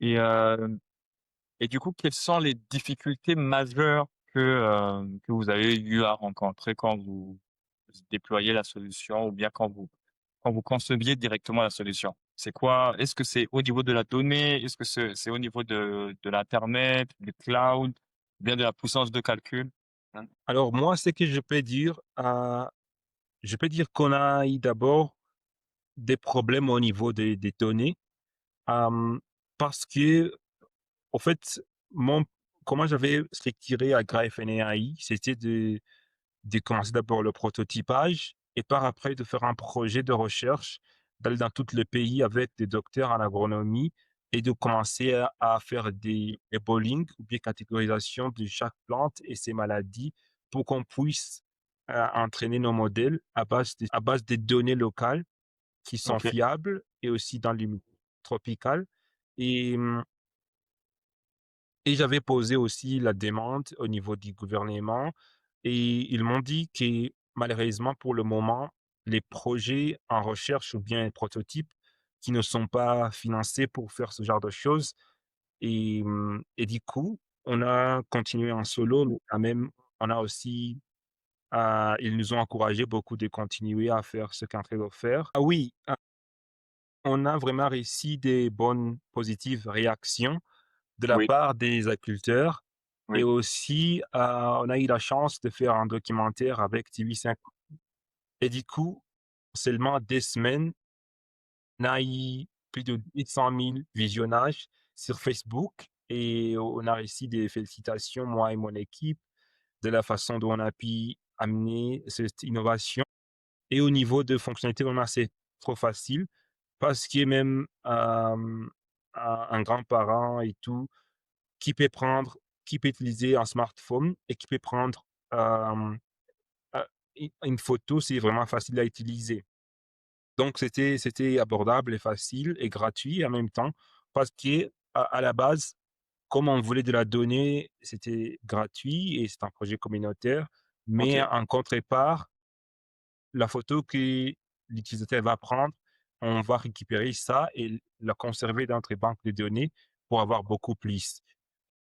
Et et du coup, quelles sont les difficultés majeures que vous avez eu à rencontrer quand vous déployez la solution ou bien quand vous conceviez directement la solution? C'est quoi? Est-ce que c'est au niveau de la donnée? Est-ce que c'est au niveau de l'internet, du cloud, ou bien de la puissance de calcul? Hein? Alors moi, ce que je peux dire qu'on a eu d'abord des problèmes au niveau des données, hem, parce que au fait, mon comment j'avais structuré à GraphN AI, c'était de commencer d'abord le prototypage et par après de faire un projet de recherche, d'aller dans tout le pays avec des docteurs en agronomie et de commencer à faire des labeling ou bien catégorisation de chaque plante et ses maladies pour qu'on puisse, entraîner nos modèles à base des données locales qui sont OK, fiables et aussi dans les tropicales et et j'avais posé aussi la demande au niveau du gouvernement et ils m'ont dit que malheureusement pour le moment, les projets en recherche ou bien prototypes qui ne sont pas financés pour faire ce genre de choses et du coup, on a continué en solo, mais quand même, on a aussi, ils nous ont encouragé beaucoup de continuer à faire ce qu'on est en train de faire. Ah oui, on a vraiment réussi des bonnes positives réactions de la oui, part des agriculteurs et oui, aussi, on a eu la chance de faire un documentaire avec TV5 et du coup, seulement 2 semaines, on a eu plus de 800 000 visionnages sur Facebook et on a reçu des félicitations, moi et mon équipe, de la façon dont on a pu amener cette innovation et au niveau de fonctionnalité, vraiment, c'est trop facile parce que même, un grand-parent et tout, qui peut prendre qui peut utiliser un smartphone et qui peut prendre, hem, une photo, c'est vraiment facile à utiliser. Donc c'était abordable et facile et gratuit en même temps parce qu'à la base, comme on voulait de la donnée, c'était gratuit et c'est un projet communautaire, mais OK, en contrepart, la photo que l'utilisateur va prendre, on va récupérer ça et la conserver dans notre banque de données pour avoir beaucoup plus.